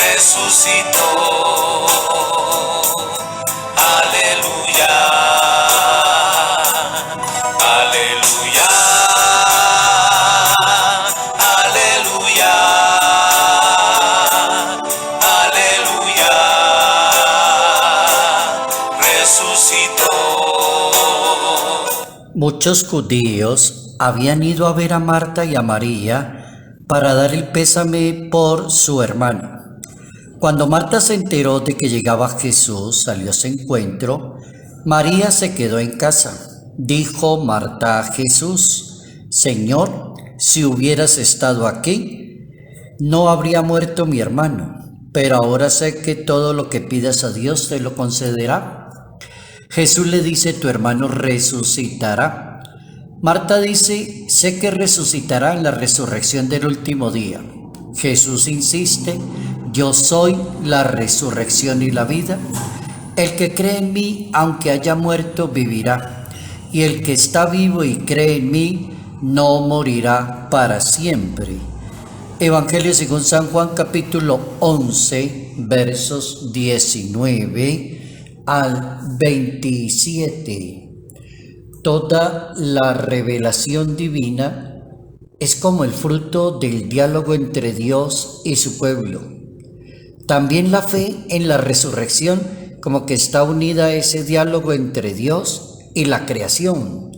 resucitó, aleluya, aleluya, aleluya, aleluya, resucitó. Muchos judíos habían ido a ver a Marta y a María para dar el pésame por su hermano. Cuando Marta se enteró de que llegaba Jesús, salió a su encuentro. María se quedó en casa. Dijo Marta a Jesús: Señor, si hubieras estado aquí, no habría muerto mi hermano, pero ahora sé que todo lo que pidas a Dios te lo concederá. Jesús le dice: tu hermano resucitará. Marta dice: sé que resucitará en la resurrección del último día. Jesús insiste: yo soy la resurrección y la vida. El que cree en mí, aunque haya muerto, vivirá. Y el que está vivo y cree en mí, no morirá para siempre. Evangelio según San Juan, capítulo 11, versos 19 al 27. Toda la revelación divina es como el fruto del diálogo entre Dios y su pueblo. También la fe en la resurrección como que está unida a ese diálogo entre Dios y la creación,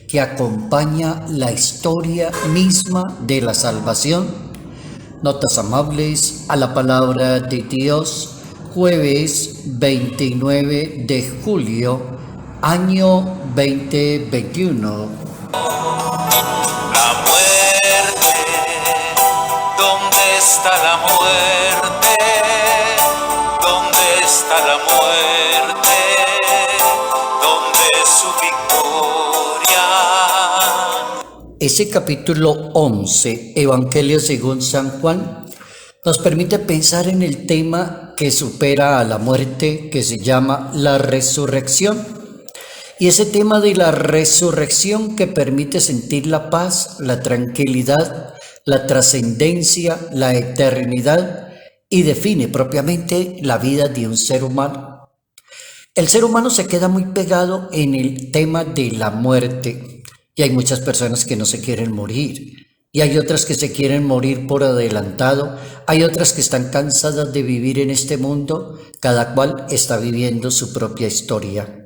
que acompaña la historia misma de la salvación. Notas amables a la palabra de Dios, jueves 29 de julio, año 2021. La muerte, ¿dónde está la muerte? ¿Dónde está la muerte? ¿Dónde es su victoria? Ese capítulo 11, Evangelio según San Juan, nos permite pensar en el tema que supera a la muerte, que se llama la resurrección. Y ese tema de la resurrección que permite sentir la paz, la tranquilidad, la trascendencia, la eternidad, y define propiamente la vida de un ser humano. El ser humano se queda muy pegado en el tema de la muerte, y hay muchas personas que no se quieren morir, y hay otras que se quieren morir por adelantado, hay otras que están cansadas de vivir en este mundo, cada cual está viviendo su propia historia.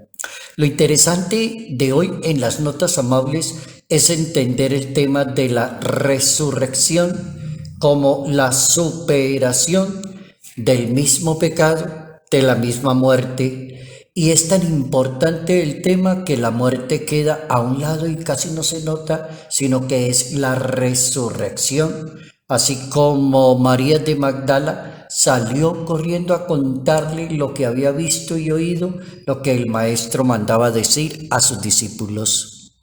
Lo interesante de hoy en las notas amables es entender el tema de la resurrección como la superación del mismo pecado, de la misma muerte. Y es tan importante el tema que la muerte queda a un lado y casi no se nota, sino que es la resurrección. Así como María de Magdala salió corriendo a contarle lo que había visto y oído, lo que el maestro mandaba decir a sus discípulos.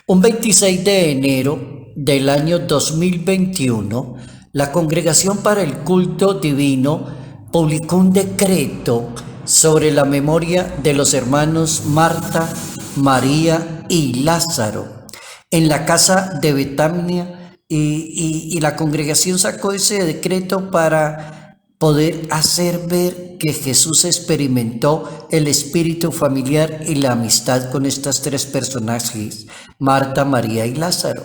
Un 26 de enero del año 2021, la Congregación para el Culto Divino publicó un decreto sobre la memoria de los hermanos Marta, María y Lázaro en la casa de Betania, y la congregación sacó ese decreto para poder hacer ver que Jesús experimentó el espíritu familiar y la amistad con estas tres personajes, Marta, María y Lázaro.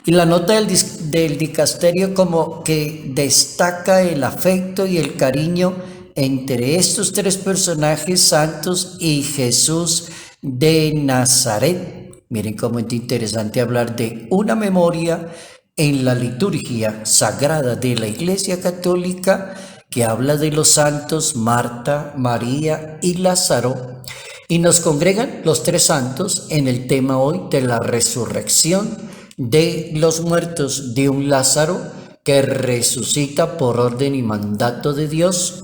Y la nota del dicasterio como que destaca el afecto y el cariño entre estos tres personajes santos y Jesús de Nazaret. Miren cómo es interesante hablar de una memoria en la liturgia sagrada de la Iglesia Católica que habla de los santos Marta, María y Lázaro. Y nos congregan los tres santos en el tema hoy de la resurrección de los muertos, de un Lázaro que resucita por orden y mandato de Dios,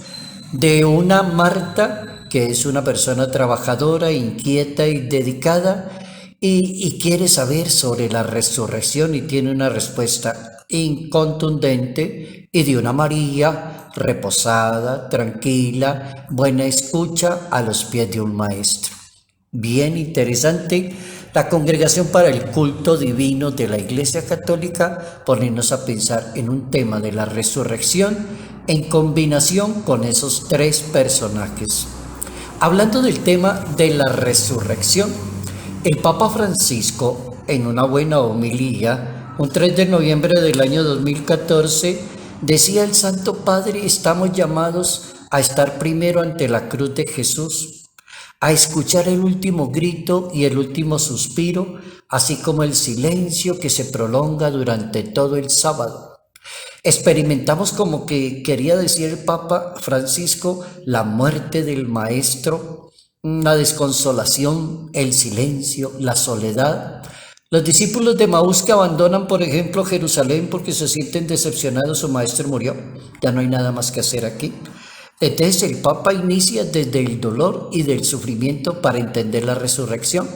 de una Marta que es una persona trabajadora, inquieta y dedicada y quiere saber sobre la resurrección y tiene una respuesta incontundente, y de una María reposada, tranquila, buena escucha a los pies de un maestro. Bien interesante La Congregación para el Culto Divino de la Iglesia Católica ponernos a pensar en un tema de la resurrección en combinación con esos tres personajes. Hablando del tema de la resurrección, el Papa Francisco, en una buena homilía, un 3 de noviembre del año 2014, decía: el Santo Padre, estamos llamados a estar primero ante la cruz de Jesús, a escuchar el último grito y el último suspiro, así como el silencio que se prolonga durante todo el sábado. Experimentamos, como que quería decir el Papa Francisco, la muerte del Maestro, la desconsolación, el silencio, la soledad. Los discípulos de Maús que abandonan, por ejemplo, Jerusalén porque se sienten decepcionados, su Maestro murió, ya no hay nada más que hacer aquí. Entonces el Papa inicia desde el dolor y del sufrimiento para entender la resurrección.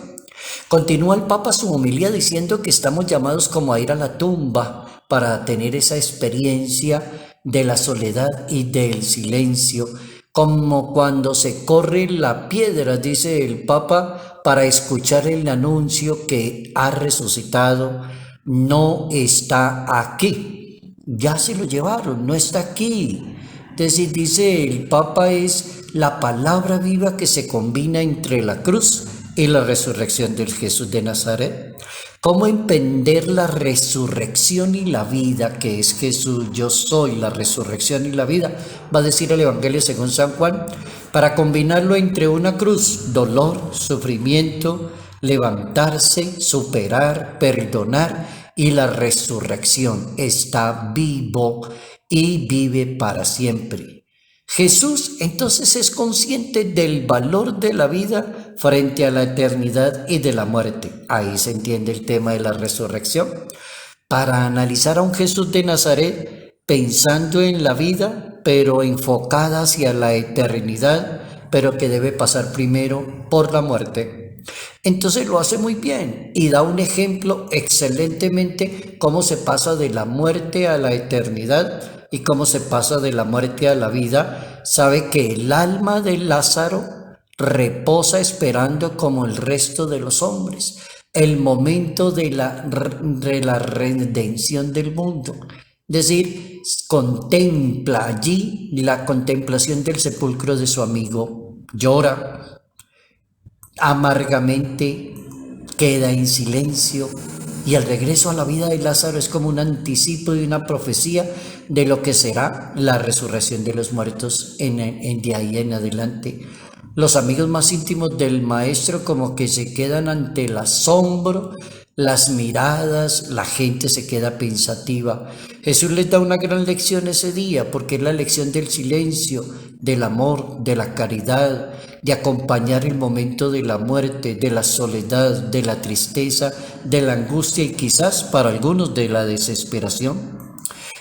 Continúa el Papa su homilía diciendo que estamos llamados como a ir a la tumba para tener esa experiencia de la soledad y del silencio, como cuando se corre la piedra, dice el Papa, para escuchar el anuncio que ha resucitado, no está aquí, ya se lo llevaron, no está aquí. Entonces, dice el Papa, es la palabra viva que se combina entre la cruz y la resurrección del Jesús de Nazaret. ¿Cómo entender la resurrección y la vida, que es Jesús? Yo soy la resurrección y la vida, va a decir el Evangelio según San Juan, para combinarlo entre una cruz, dolor, sufrimiento, levantarse, superar, perdonar, y la resurrección, está vivo y vive para siempre. Jesús entonces es consciente del valor de la vida frente a la eternidad y de la muerte. Ahí se entiende el tema de la resurrección. Para analizar a un Jesús de Nazaret pensando en la vida, pero enfocada hacia la eternidad, pero que debe pasar primero por la muerte. Entonces lo hace muy bien y da un ejemplo excelentemente cómo se pasa de la muerte a la eternidad y cómo se pasa de la muerte a la vida. Sabe que el alma de Lázaro reposa esperando como el resto de los hombres el momento de la redención del mundo. Es decir, contempla allí la contemplación del sepulcro de su amigo, llora amargamente, queda en silencio, y el regreso a la vida de Lázaro es como un anticipo y una profecía de lo que será la resurrección de los muertos de ahí en adelante. Los amigos más íntimos del Maestro como que se quedan ante el asombro, las miradas, la gente se queda pensativa. Jesús les da una gran lección ese día, porque es la lección del silencio, del amor, de la caridad, de acompañar el momento de la muerte, de la soledad, de la tristeza, de la angustia y quizás para algunos de la desesperación.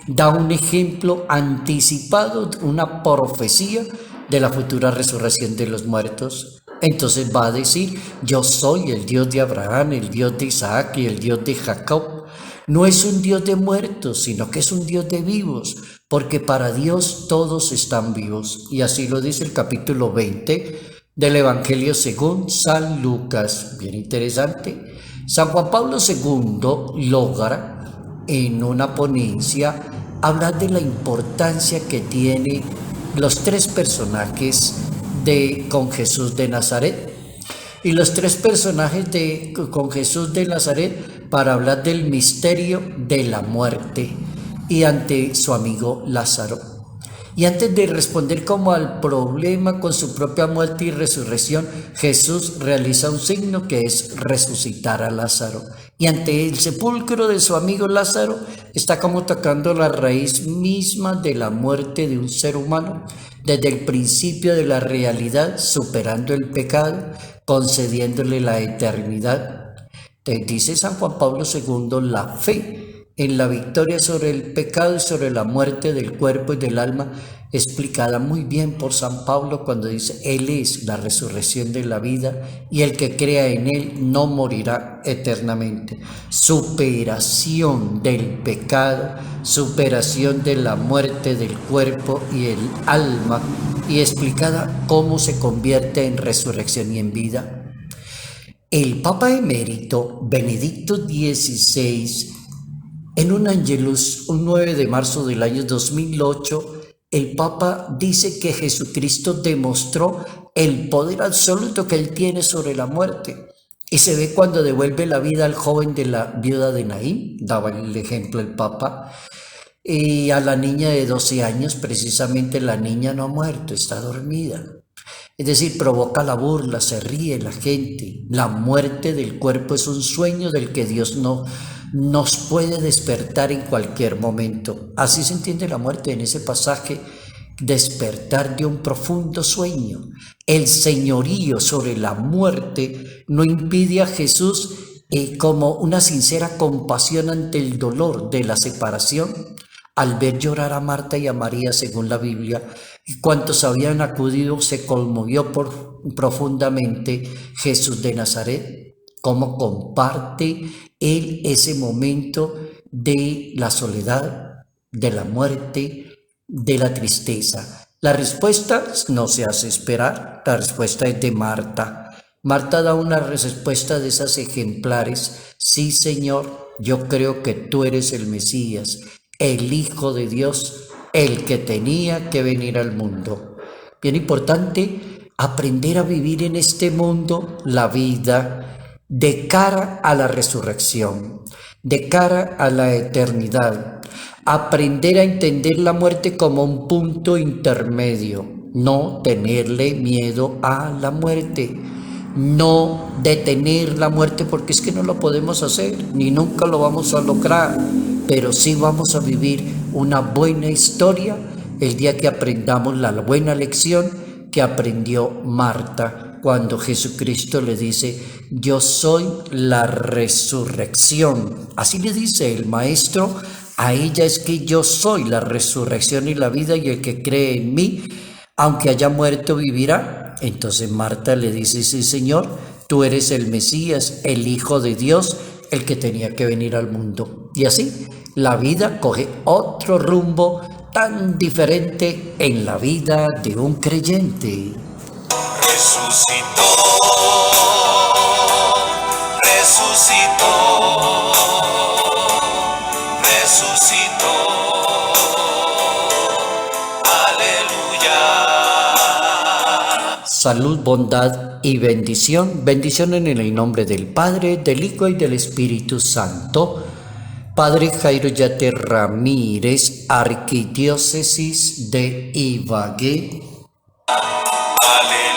Da un ejemplo anticipado, una profecía de la futura resurrección de los muertos. Entonces va a decir: yo soy el Dios de Abraham, el Dios de Isaac y el Dios de Jacob. No es un Dios de muertos, sino que es un Dios de vivos, porque para Dios todos están vivos. Y así lo dice el capítulo 20 del Evangelio según San Lucas. Bien interesante. San Juan Pablo II logra en una ponencia hablar de la importancia que tiene los tres personajes con Jesús de Nazaret. Y los tres personajes con Jesús de Nazaret para hablar del misterio de la muerte y ante su amigo Lázaro. Y antes de responder como al problema con su propia muerte y resurrección, Jesús realiza un signo que es resucitar a Lázaro. Y ante el sepulcro de su amigo Lázaro está como tocando la raíz misma de la muerte de un ser humano, desde el principio de la realidad, superando el pecado, concediéndole la eternidad. Te dice San Juan Pablo II, la fe en la victoria sobre el pecado y sobre la muerte del cuerpo y del alma, explicada muy bien por San Pablo cuando dice: Él es la resurrección de la vida y el que crea en Él no morirá eternamente. Superación del pecado, superación de la muerte del cuerpo y el alma, y explicada cómo se convierte en resurrección y en vida. El Papa Emérito Benedicto XVI, en un Angelus, un 9 de marzo del año 2008, el Papa dice que Jesucristo demostró el poder absoluto que Él tiene sobre la muerte. Y se ve cuando devuelve la vida al joven de la viuda de Naín, daba el ejemplo el Papa, y a la niña de 12 años, precisamente la niña no ha muerto, está dormida. Es decir, provoca la burla, se ríe la gente. La muerte del cuerpo es un sueño del que Dios no nos puede despertar en cualquier momento. Así se entiende la muerte en ese pasaje, despertar de un profundo sueño. El señorío sobre la muerte no impide a Jesús como una sincera compasión ante el dolor de la separación. Al ver llorar a Marta y a María, según la Biblia, y cuantos habían acudido, se conmovió profundamente Jesús de Nazaret, cómo comparte Él ese momento de la soledad, de la muerte, de la tristeza. La respuesta no se hace esperar, la respuesta es de Marta. Marta da una respuesta de esas ejemplares: sí, Señor, yo creo que tú eres el Mesías, el Hijo de Dios, el que tenía que venir al mundo. Bien importante aprender a vivir en este mundo la vida de cara a la resurrección, de cara a la eternidad. Aprender a entender la muerte como un punto intermedio, no tenerle miedo a la muerte, no detener la muerte, porque es que no lo podemos hacer, ni nunca lo vamos a lograr, pero sí vamos a vivir una buena historia el día que aprendamos la buena lección que aprendió Marta cuando Jesucristo le dice: yo soy la resurrección. Así le dice el Maestro a ella: es que yo soy la resurrección y la vida, y el que cree en mí, aunque haya muerto, vivirá. Entonces Marta le dice: sí, Señor, tú eres el Mesías, el Hijo de Dios, el que tenía que venir al mundo. Y así la vida coge otro rumbo tan diferente en la vida de un creyente. Resucitó, resucitó, resucitó. Aleluya. Salud, bondad y bendición. Bendición en el nombre del Padre, del Hijo y del Espíritu Santo. Padre Jairo Yate Ramírez, Arquidiócesis de Ibagué. Aleluya.